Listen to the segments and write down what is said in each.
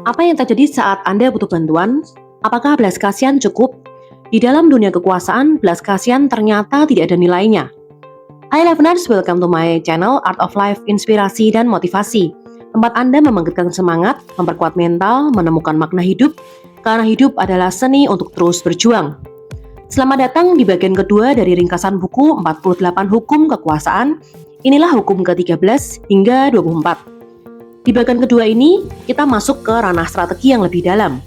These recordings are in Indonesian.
Apa yang terjadi saat Anda butuh bantuan? Apakah belas kasihan cukup? Di dalam dunia kekuasaan, belas kasihan ternyata tidak ada nilainya. Hai Listeners, welcome to my channel Art of Life, Inspirasi dan Motivasi. Tempat Anda membangkitkan semangat, memperkuat mental, menemukan makna hidup, karena hidup adalah seni untuk terus berjuang. Selamat datang di bagian kedua dari ringkasan buku 48 Hukum Kekuasaan. Inilah hukum ke-13 hingga 24. Di bagian kedua ini, kita masuk ke ranah strategi yang lebih dalam.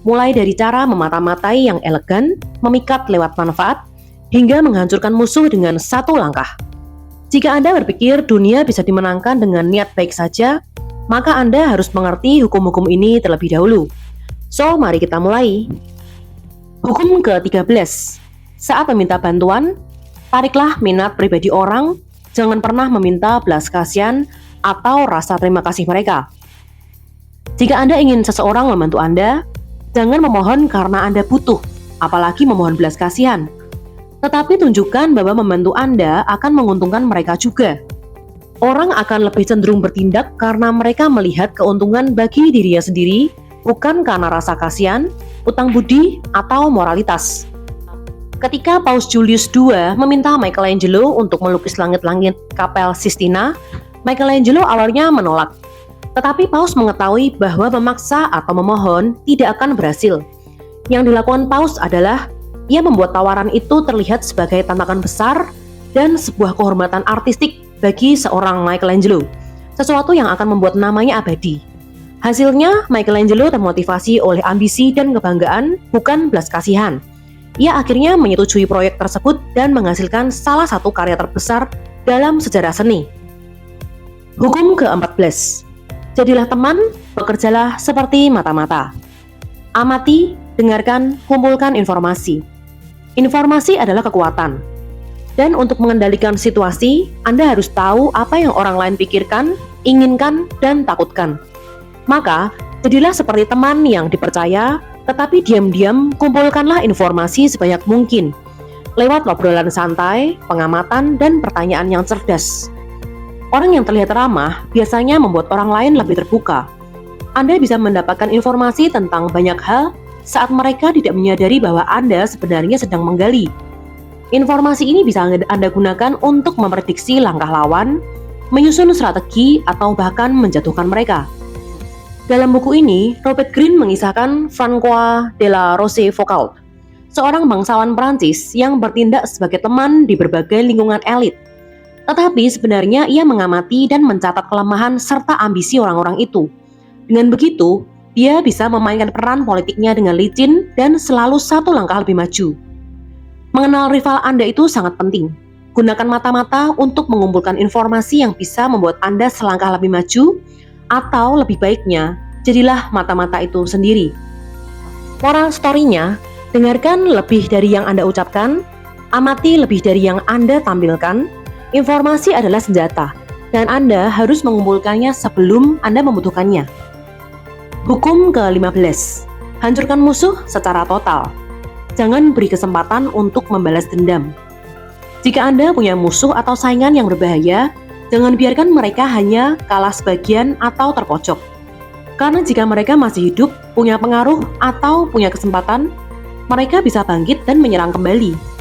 Mulai dari cara memata-matai yang elegan, memikat lewat manfaat, hingga menghancurkan musuh dengan satu langkah. Jika Anda berpikir dunia bisa dimenangkan dengan niat baik saja, maka Anda harus mengerti hukum-hukum ini terlebih dahulu. So, mari kita mulai. Hukum ke-13. Saat meminta bantuan, tariklah minat pribadi orang, jangan pernah meminta belas kasihan atau rasa terima kasih mereka. Jika Anda ingin seseorang membantu Anda, jangan memohon karena Anda butuh, apalagi memohon belas kasihan. Tetapi tunjukkan bahwa membantu Anda akan menguntungkan mereka juga. Orang akan lebih cenderung bertindak karena mereka melihat keuntungan bagi dirinya sendiri, bukan karena rasa kasihan, utang budi, atau moralitas. Ketika Paus Julius II meminta Michelangelo untuk melukis langit-langit Kapel Sistina, Michelangelo awalnya menolak. Tetapi Paus mengetahui bahwa memaksa atau memohon tidak akan berhasil. Yang dilakukan Paus adalah ia membuat tawaran itu terlihat sebagai tantangan besar dan sebuah kehormatan artistik bagi seorang Michelangelo, sesuatu yang akan membuat namanya abadi. Hasilnya, Michelangelo termotivasi oleh ambisi dan kebanggaan, bukan belas kasihan. Ia akhirnya menyetujui proyek tersebut dan menghasilkan salah satu karya terbesar dalam sejarah seni. Hukum ke-14. Jadilah teman, bekerjalah seperti mata-mata. Amati, dengarkan, kumpulkan informasi. Informasi adalah kekuatan. Dan untuk mengendalikan situasi, Anda harus tahu apa yang orang lain pikirkan, inginkan, dan takutkan. Maka, jadilah seperti teman yang dipercaya, tetapi diam-diam kumpulkanlah informasi sebanyak mungkin, lewat obrolan santai, pengamatan, dan pertanyaan yang cerdas. Orang yang terlihat ramah biasanya membuat orang lain lebih terbuka. Anda bisa mendapatkan informasi tentang banyak hal saat mereka tidak menyadari bahwa Anda sebenarnya sedang menggali. Informasi ini bisa Anda gunakan untuk memprediksi langkah lawan, menyusun strategi, atau bahkan menjatuhkan mereka. Dalam buku ini, Robert Greene mengisahkan François de la Rochefoucauld, seorang bangsawan Prancis yang bertindak sebagai teman di berbagai lingkungan elit. Tetapi sebenarnya ia mengamati dan mencatat kelemahan serta ambisi orang-orang itu. Dengan begitu, dia bisa memainkan peran politiknya dengan licin dan selalu satu langkah lebih maju. Mengenal rival Anda itu sangat penting. Gunakan mata-mata untuk mengumpulkan informasi yang bisa membuat Anda selangkah lebih maju, atau lebih baiknya, jadilah mata-mata itu sendiri. Moral story-nya, dengarkan lebih dari yang Anda ucapkan, amati lebih dari yang Anda tampilkan. Informasi adalah senjata, dan Anda harus mengumpulkannya sebelum Anda membutuhkannya. Hukum ke-15. Hancurkan musuh secara total. Jangan beri kesempatan untuk membalas dendam. Jika Anda punya musuh atau saingan yang berbahaya, jangan biarkan mereka hanya kalah sebagian atau terpojok. Karena jika mereka masih hidup, punya pengaruh, atau punya kesempatan, mereka bisa bangkit dan menyerang kembali.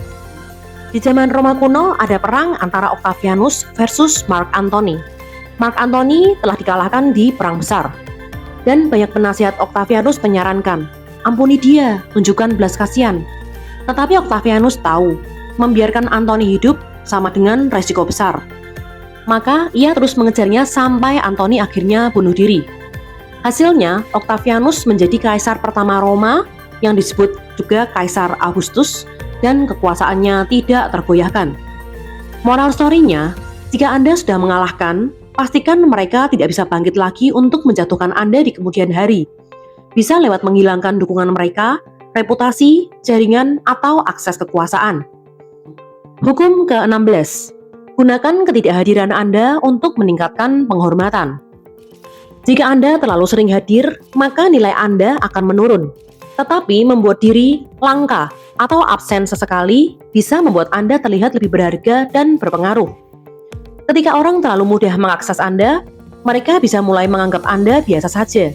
Di zaman Roma kuno ada perang antara Octavianus versus Mark Antony. Mark Antony telah dikalahkan di perang besar. Dan banyak penasihat Octavianus menyarankan, ampuni dia, tunjukkan belas kasihan. Tetapi Octavianus tahu, membiarkan Antony hidup sama dengan resiko besar. Maka ia terus mengejarnya sampai Antony akhirnya bunuh diri. Hasilnya, Octavianus menjadi kaisar pertama Roma yang disebut juga Kaisar Augustus, dan kekuasaannya tidak tergoyahkan. Moral story-nya, jika Anda sudah mengalahkan, pastikan mereka tidak bisa bangkit lagi untuk menjatuhkan Anda di kemudian hari. Bisa lewat menghilangkan dukungan mereka, reputasi, jaringan, atau akses kekuasaan. Hukum ke-16. Gunakan ketidakhadiran Anda untuk meningkatkan penghormatan. Jika Anda terlalu sering hadir, maka nilai Anda akan menurun. Tetapi membuat diri langka atau absen sesekali bisa membuat Anda terlihat lebih berharga dan berpengaruh. Ketika orang terlalu mudah mengakses Anda, mereka bisa mulai menganggap Anda biasa saja.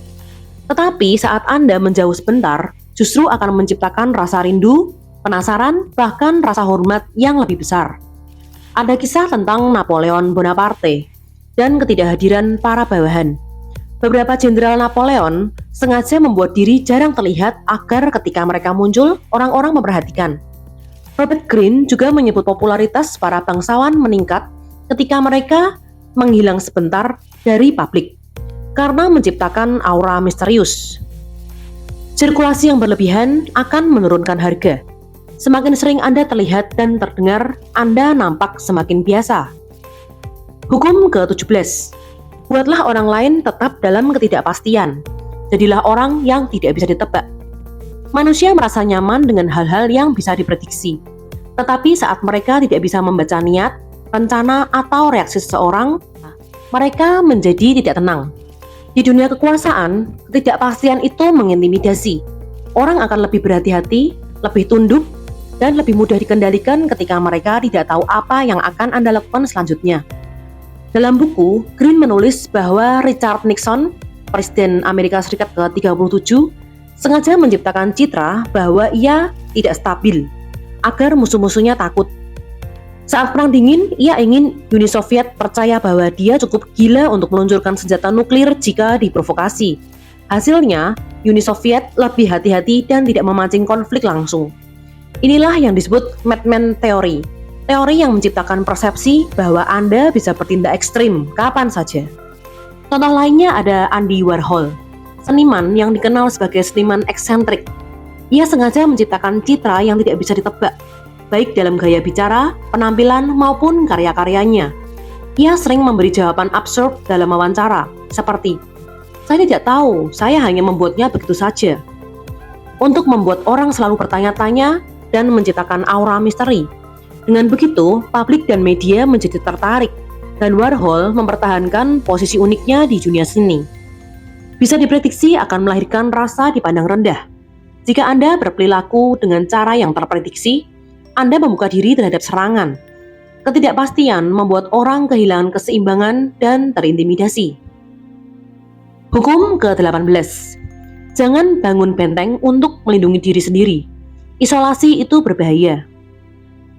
Tetapi saat Anda menjauh sebentar, justru akan menciptakan rasa rindu, penasaran, bahkan rasa hormat yang lebih besar. Ada kisah tentang Napoleon Bonaparte dan ketidakhadiran para bawahan. Beberapa jenderal Napoleon sengaja membuat diri jarang terlihat agar ketika mereka muncul, orang-orang memperhatikan. Robert Greene juga menyebut popularitas para bangsawan meningkat ketika mereka menghilang sebentar dari publik karena menciptakan aura misterius. Sirkulasi yang berlebihan akan menurunkan harga. Semakin sering Anda terlihat dan terdengar, Anda nampak semakin biasa. Hukum ke-17. Buatlah orang lain tetap dalam ketidakpastian. Jadilah orang yang tidak bisa ditebak. Manusia merasa nyaman dengan hal-hal yang bisa diprediksi. Tetapi saat mereka tidak bisa membaca niat, rencana, atau reaksi seseorang, mereka menjadi tidak tenang. Di dunia kekuasaan, ketidakpastian itu mengintimidasi. Orang akan lebih berhati-hati, lebih tunduk, dan lebih mudah dikendalikan ketika mereka tidak tahu apa yang akan Anda lakukan selanjutnya. Dalam buku, Greene menulis bahwa Richard Nixon, Presiden Amerika Serikat ke-37, sengaja menciptakan citra bahwa ia tidak stabil, agar musuh-musuhnya takut. Saat Perang Dingin, ia ingin Uni Soviet percaya bahwa dia cukup gila untuk meluncurkan senjata nuklir jika diprovokasi. Hasilnya, Uni Soviet lebih hati-hati dan tidak memancing konflik langsung. Inilah yang disebut Madman Theory, teori yang menciptakan persepsi bahwa Anda bisa bertindak ekstrim kapan saja. Contoh lainnya ada Andy Warhol, seniman yang dikenal sebagai seniman eksentrik. Ia sengaja menciptakan citra yang tidak bisa ditebak, baik dalam gaya bicara, penampilan, maupun karya-karyanya. Ia sering memberi jawaban absurd dalam wawancara, seperti, "Saya tidak tahu, saya hanya membuatnya begitu saja." Untuk membuat orang selalu bertanya-tanya dan menciptakan aura misteri. Dengan begitu, publik dan media menjadi tertarik, dan Warhol mempertahankan posisi uniknya di dunia seni. Bisa diprediksi akan melahirkan rasa dipandang rendah. Jika Anda berperilaku dengan cara yang terprediksi, Anda membuka diri terhadap serangan. Ketidakpastian membuat orang kehilangan keseimbangan dan terintimidasi. Hukum ke-18. Jangan bangun benteng untuk melindungi diri sendiri. Isolasi itu berbahaya.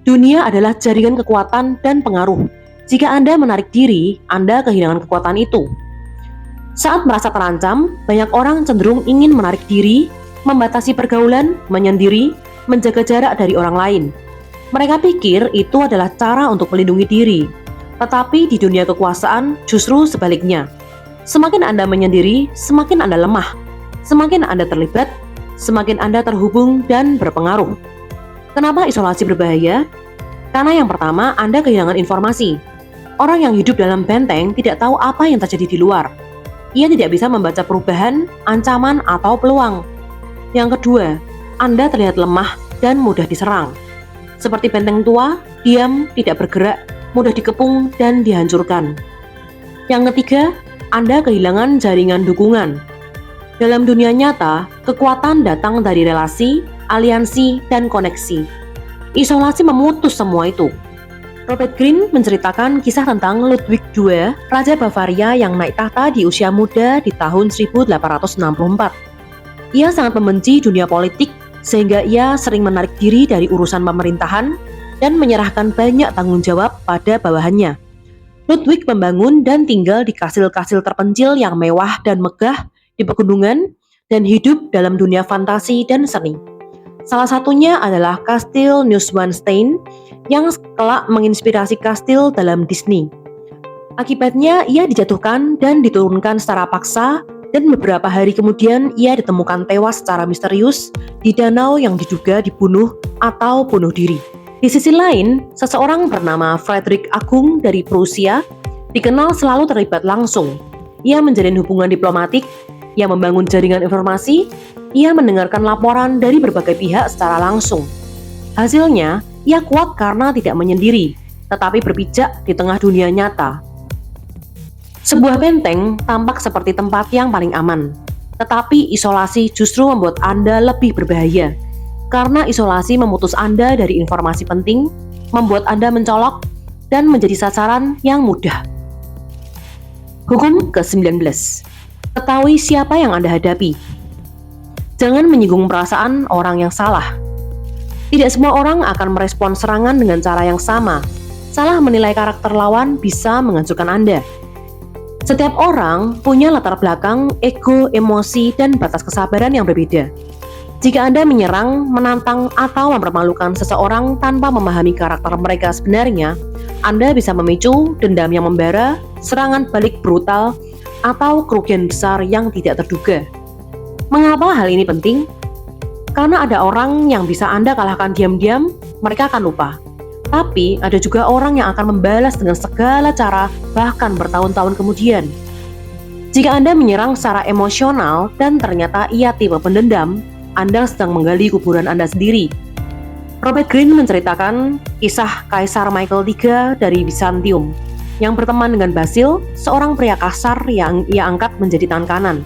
Dunia adalah jaringan kekuatan dan pengaruh. Jika Anda menarik diri, Anda kehilangan kekuatan itu. Saat merasa terancam, banyak orang cenderung ingin menarik diri, membatasi pergaulan, menyendiri, menjaga jarak dari orang lain. Mereka pikir itu adalah cara untuk melindungi diri. Tetapi di dunia kekuasaan justru sebaliknya. Semakin Anda menyendiri, semakin Anda lemah. Semakin Anda terlibat, semakin Anda terhubung dan berpengaruh. Kenapa isolasi berbahaya? Karena yang pertama, Anda kehilangan informasi. Orang yang hidup dalam benteng tidak tahu apa yang terjadi di luar. Ia tidak bisa membaca perubahan, ancaman, atau peluang. Yang kedua, Anda terlihat lemah dan mudah diserang. Seperti benteng tua, diam, tidak bergerak, mudah dikepung, dan dihancurkan. Yang ketiga, Anda kehilangan jaringan dukungan. Dalam dunia nyata, kekuatan datang dari relasi, aliansi, dan koneksi. Isolasi memutus semua itu. Robert Greene menceritakan kisah tentang Ludwig II, Raja Bavaria yang naik tahta di usia muda di tahun 1864. Ia sangat membenci dunia politik, sehingga ia sering menarik diri dari urusan pemerintahan dan menyerahkan banyak tanggung jawab pada bawahannya. Ludwig membangun dan tinggal di kastil-kastil terpencil yang mewah dan megah di pegunungan dan hidup dalam dunia fantasi dan seni. Salah satunya adalah Kastil Neuschwanstein yang kelak menginspirasi kastil dalam Disney. Akibatnya ia dijatuhkan dan diturunkan secara paksa, dan beberapa hari kemudian ia ditemukan tewas secara misterius di danau yang diduga dibunuh atau bunuh diri. Di sisi lain, seseorang bernama Frederick Agung dari Prusia dikenal selalu terlibat langsung. Ia menjalin hubungan diplomatik, ia membangun jaringan informasi, ia mendengarkan laporan dari berbagai pihak secara langsung. Hasilnya, ia kuat karena tidak menyendiri, tetapi berpijak di tengah dunia nyata. Sebuah benteng tampak seperti tempat yang paling aman, tetapi isolasi justru membuat Anda lebih berbahaya. Karena isolasi memutus Anda dari informasi penting, membuat Anda mencolok, dan menjadi sasaran yang mudah. Hukum ke-19. Ketahui siapa yang Anda hadapi. Jangan menyinggung perasaan orang yang salah. Tidak semua orang akan merespon serangan dengan cara yang sama. Salah menilai karakter lawan bisa menghancurkan Anda. Setiap orang punya latar belakang, ego, emosi, dan batas kesabaran yang berbeda. Jika Anda menyerang, menantang, atau mempermalukan seseorang tanpa memahami karakter mereka sebenarnya, Anda bisa memicu dendam yang membara, serangan balik brutal, atau kerugian besar yang tidak terduga. Mengapa hal ini penting? Karena ada orang yang bisa Anda kalahkan diam-diam, mereka akan lupa. Tapi ada juga orang yang akan membalas dengan segala cara, bahkan bertahun-tahun kemudian. Jika Anda menyerang secara emosional dan ternyata ia tipe pendendam, Anda sedang menggali kuburan Anda sendiri. Robert Greene menceritakan kisah Kaisar Michael III dari Bizantium yang berteman dengan Basil, seorang pria kasar yang ia angkat menjadi tangan kanan.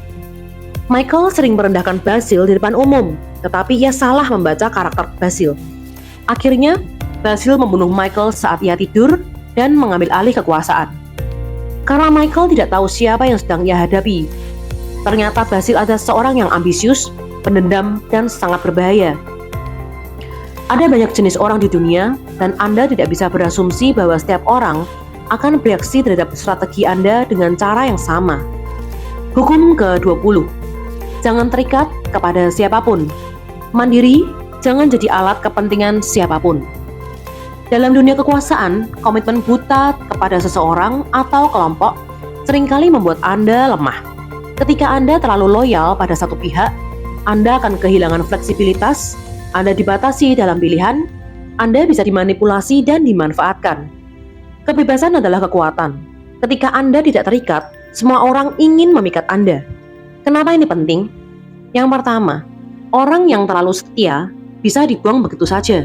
Michael sering merendahkan Basil di depan umum, tetapi ia salah membaca karakter Basil. Akhirnya, Basil membunuh Michael saat ia tidur dan mengambil alih kekuasaan. Karena Michael tidak tahu siapa yang sedang ia hadapi. Ternyata Basil adalah seorang yang ambisius, pendendam, dan sangat berbahaya. Ada banyak jenis orang di dunia, dan Anda tidak bisa berasumsi bahwa setiap orang akan bereaksi terhadap strategi Anda dengan cara yang sama. Hukum ke-20. Jangan terikat kepada siapapun. Mandiri, jangan jadi alat kepentingan siapapun. Dalam dunia kekuasaan, komitmen buta kepada seseorang atau kelompok seringkali membuat Anda lemah. Ketika Anda terlalu loyal pada satu pihak, Anda akan kehilangan fleksibilitas, Anda dibatasi dalam pilihan, Anda bisa dimanipulasi dan dimanfaatkan. Kebebasan adalah kekuatan. Ketika Anda tidak terikat, semua orang ingin memikat Anda. Kenapa ini penting? Yang pertama, orang yang terlalu setia bisa dibuang begitu saja.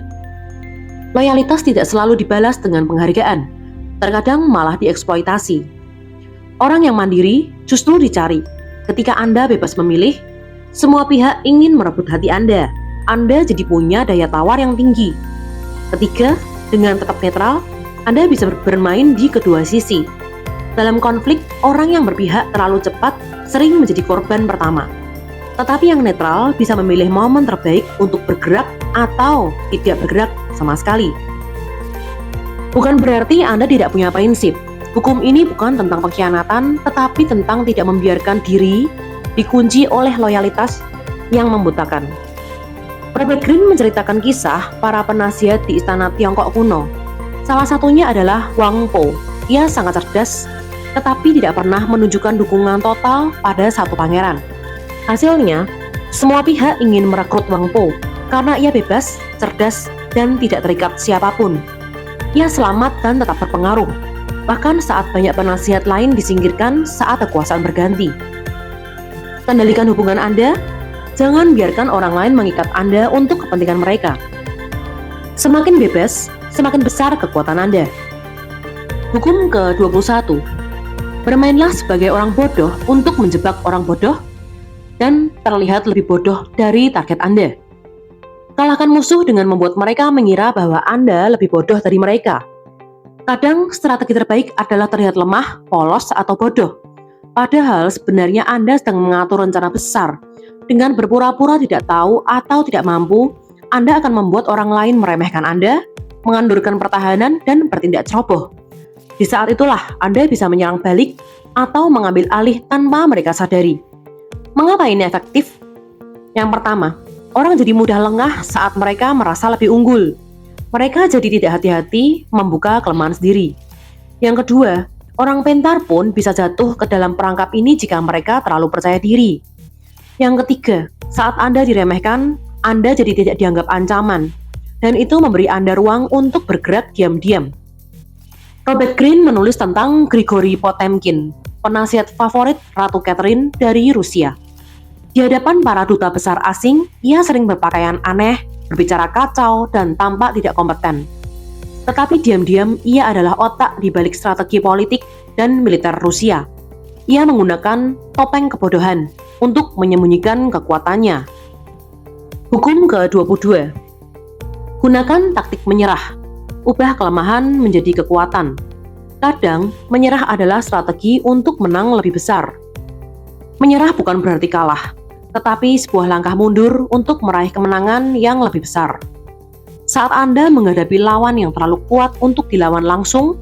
Loyalitas tidak selalu dibalas dengan penghargaan, terkadang malah dieksploitasi. Orang yang mandiri justru dicari. Ketika Anda bebas memilih, semua pihak ingin merebut hati Anda. Anda jadi punya daya tawar yang tinggi. Ketiga, dengan tetap netral, Anda bisa bermain di kedua sisi. Dalam konflik, orang yang berpihak terlalu cepat sering menjadi korban pertama. Tetapi yang netral bisa memilih momen terbaik untuk bergerak atau tidak bergerak sama sekali. Bukan berarti Anda tidak punya prinsip. Hukum ini bukan tentang pengkhianatan, tetapi tentang tidak membiarkan diri dikunci oleh loyalitas yang membutakan. Robert Greene menceritakan kisah para penasihat di istana Tiongkok kuno. Salah satunya adalah Wang Po. Ia sangat cerdas, tetapi tidak pernah menunjukkan dukungan total pada satu pangeran. Hasilnya, semua pihak ingin merekrut Wang Po karena ia bebas, cerdas, dan tidak terikat siapapun. Ia selamat dan tetap berpengaruh, bahkan saat banyak penasihat lain disingkirkan saat kekuasaan berganti. Kendalikan hubungan Anda, jangan biarkan orang lain mengikat Anda untuk kepentingan mereka. Semakin bebas, semakin besar kekuatan Anda. Hukum ke-21. Bermainlah sebagai orang bodoh untuk menjebak orang bodoh dan terlihat lebih bodoh dari target Anda. Kalahkan musuh dengan membuat mereka mengira bahwa Anda lebih bodoh dari mereka. Kadang strategi terbaik adalah terlihat lemah, polos, atau bodoh. Padahal sebenarnya Anda sedang mengatur rencana besar. Dengan berpura-pura tidak tahu atau tidak mampu, Anda akan membuat orang lain meremehkan Anda, mengandurkan pertahanan, dan bertindak ceroboh. Di saat itulah Anda bisa menyerang balik atau mengambil alih tanpa mereka sadari. Mengapa ini efektif? Yang pertama, orang jadi mudah lengah saat mereka merasa lebih unggul. Mereka jadi tidak hati-hati membuka kelemahan sendiri. Yang kedua, orang pintar pun bisa jatuh ke dalam perangkap ini jika mereka terlalu percaya diri. Yang ketiga, saat Anda diremehkan, Anda jadi tidak dianggap ancaman, dan itu memberi Anda ruang untuk bergerak diam-diam. Robert Greene menulis tentang Grigory Potemkin, penasihat favorit Ratu Catherine dari Rusia. Di hadapan para duta besar asing, ia sering berpakaian aneh, berbicara kacau, dan tampak tidak kompeten. Tetapi diam-diam ia adalah otak di balik strategi politik dan militer Rusia. Ia menggunakan topeng kebodohan untuk menyembunyikan kekuatannya. Hukum ke-22. Gunakan taktik menyerah. Ubah kelemahan menjadi kekuatan. Kadang, menyerah adalah strategi untuk menang lebih besar. Menyerah bukan berarti kalah, tetapi sebuah langkah mundur untuk meraih kemenangan yang lebih besar. Saat Anda menghadapi lawan yang terlalu kuat untuk dilawan langsung,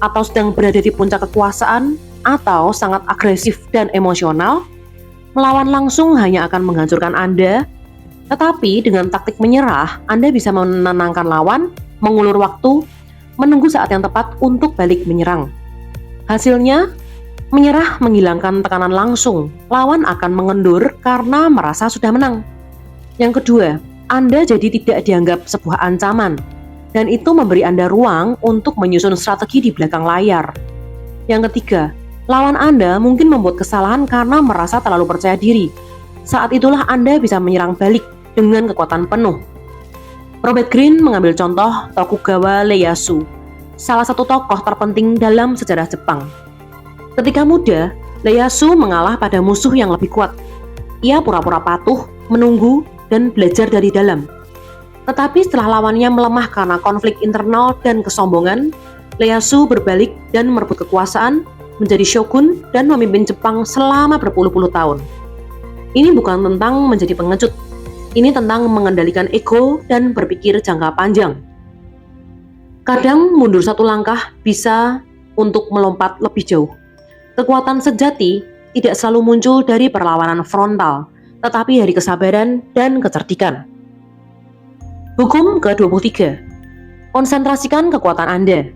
atau sedang berada di puncak kekuasaan, atau sangat agresif dan emosional, melawan langsung hanya akan menghancurkan Anda. Tetapi dengan taktik menyerah, Anda bisa menenangkan lawan, mengulur waktu, menunggu saat yang tepat untuk balik menyerang. Hasilnya, menyerah menghilangkan tekanan langsung, lawan akan mengendur karena merasa sudah menang. Yang kedua, Anda jadi tidak dianggap sebuah ancaman, dan itu memberi Anda ruang untuk menyusun strategi di belakang layar. Yang ketiga, lawan Anda mungkin membuat kesalahan karena merasa terlalu percaya diri. Saat itulah Anda bisa menyerang balik dengan kekuatan penuh. Robert Greene mengambil contoh Tokugawa Ieyasu, salah satu tokoh terpenting dalam sejarah Jepang. Ketika muda, Ieyasu mengalah pada musuh yang lebih kuat. Ia pura-pura patuh, menunggu, dan belajar dari dalam. Tetapi setelah lawannya melemah karena konflik internal dan kesombongan, Ieyasu berbalik dan merebut kekuasaan, menjadi shogun, dan memimpin Jepang selama berpuluh-puluh tahun. Ini bukan tentang menjadi pengecut. Ini tentang mengendalikan ego dan berpikir jangka panjang. Kadang mundur satu langkah bisa untuk melompat lebih jauh. Kekuatan sejati tidak selalu muncul dari perlawanan frontal, tetapi dari kesabaran dan kecerdikan. Hukum ke-23. Konsentrasikan kekuatan Anda.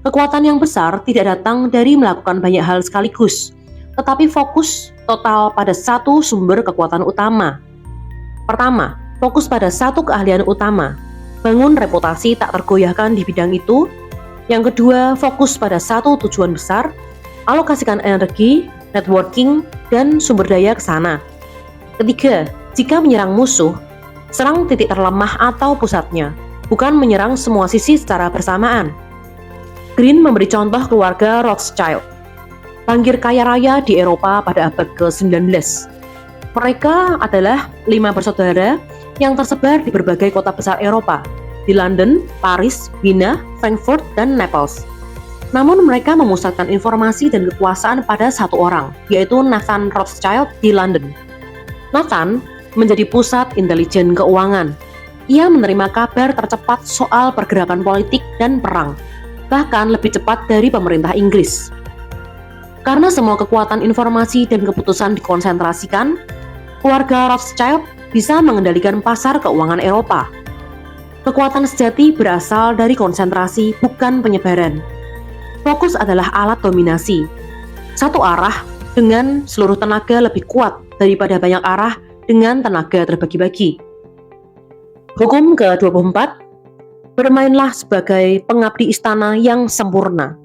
Kekuatan yang besar tidak datang dari melakukan banyak hal sekaligus, tetapi fokus total pada satu sumber kekuatan utama. Pertama, fokus pada satu keahlian utama. Bangun reputasi tak tergoyahkan di bidang itu. Yang kedua, fokus pada satu tujuan besar. Alokasikan energi, networking, dan sumber daya ke sana. Ketiga, jika menyerang musuh, serang titik terlemah atau pusatnya, bukan menyerang semua sisi secara bersamaan. Greene memberi contoh keluarga Rothschild, bangkir kaya raya di Eropa pada abad ke-19. Mereka adalah 5 bersaudara yang tersebar di berbagai kota besar Eropa, di London, Paris, Wina, Frankfurt, dan Naples. Namun mereka memusatkan informasi dan kekuasaan pada satu orang, yaitu Nathan Rothschild di London. Nathan menjadi pusat intelijen keuangan. Ia menerima kabar tercepat soal pergerakan politik dan perang, bahkan lebih cepat dari pemerintah Inggris. Karena semua kekuatan informasi dan keputusan dikonsentrasikan, keluarga Rothschild bisa mengendalikan pasar keuangan Eropa. Kekuatan sejati berasal dari konsentrasi, bukan penyebaran. Fokus adalah alat dominasi. Satu arah dengan seluruh tenaga lebih kuat daripada banyak arah dengan tenaga terbagi-bagi. Hukum ke-24. Bermainlah sebagai pengabdi istana yang sempurna.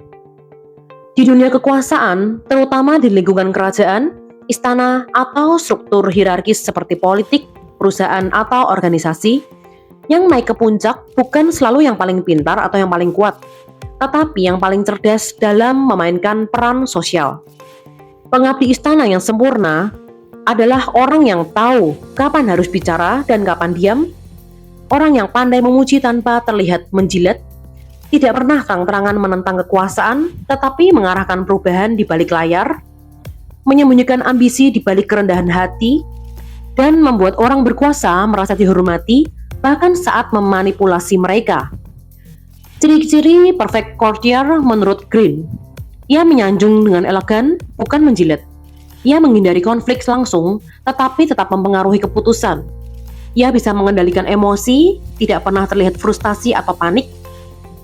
Di dunia kekuasaan, terutama di lingkungan kerajaan, istana, atau struktur hierarkis seperti politik, perusahaan, atau organisasi, yang naik ke puncak bukan selalu yang paling pintar atau yang paling kuat, tetapi yang paling cerdas dalam memainkan peran sosial. Pengabdi istana yang sempurna adalah orang yang tahu kapan harus bicara dan kapan diam, orang yang pandai memuji tanpa terlihat menjilat, tidak pernah terang-terangan menentang kekuasaan, tetapi mengarahkan perubahan di balik layar, menyembunyikan ambisi di balik kerendahan hati, dan membuat orang berkuasa merasa dihormati bahkan saat memanipulasi mereka. Ciri-ciri perfect courtier menurut Greene. Ia menyanjung dengan elegan, bukan menjilat. Ia menghindari konflik langsung, tetapi tetap mempengaruhi keputusan. Ia bisa mengendalikan emosi, tidak pernah terlihat frustasi atau panik.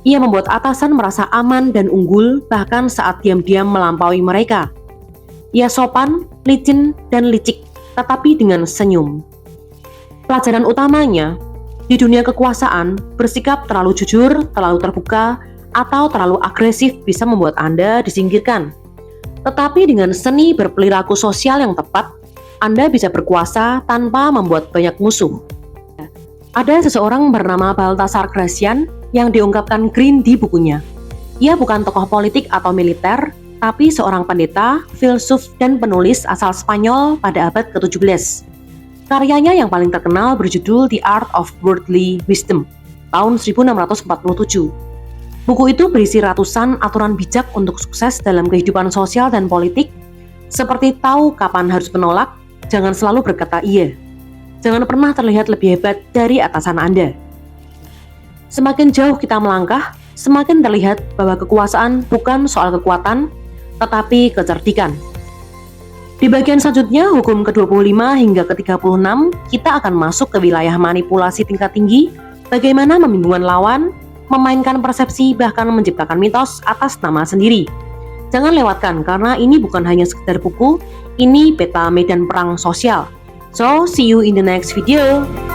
Ia membuat atasan merasa aman dan unggul, bahkan saat diam-diam melampaui mereka. Ia sopan, licin, dan licik, tetapi dengan senyum. Pelajaran utamanya, di dunia kekuasaan, bersikap terlalu jujur, terlalu terbuka, atau terlalu agresif bisa membuat Anda disingkirkan. Tetapi dengan seni berperilaku sosial yang tepat, Anda bisa berkuasa tanpa membuat banyak musuh. Ada seseorang bernama Baltasar Gracian yang diungkapkan Greene di bukunya. Ia bukan tokoh politik atau militer, tapi seorang pendeta, filsuf, dan penulis asal Spanyol pada abad ke-17. Karyanya yang paling terkenal berjudul The Art of Worldly Wisdom, tahun 1647. Buku itu berisi ratusan aturan bijak untuk sukses dalam kehidupan sosial dan politik, Seperti tahu kapan harus menolak, jangan selalu berkata iya. Jangan pernah terlihat lebih hebat dari atasan Anda. Semakin jauh kita melangkah, semakin terlihat bahwa kekuasaan bukan soal kekuatan, tetapi kecerdikan. Di bagian selanjutnya, hukum ke-25 hingga ke-36, kita akan masuk ke wilayah manipulasi tingkat tinggi, bagaimana membingungkan lawan, memainkan persepsi, bahkan menciptakan mitos atas nama sendiri. Jangan lewatkan karena ini bukan hanya sekedar buku, ini peta medan perang sosial. So, see you in the next video.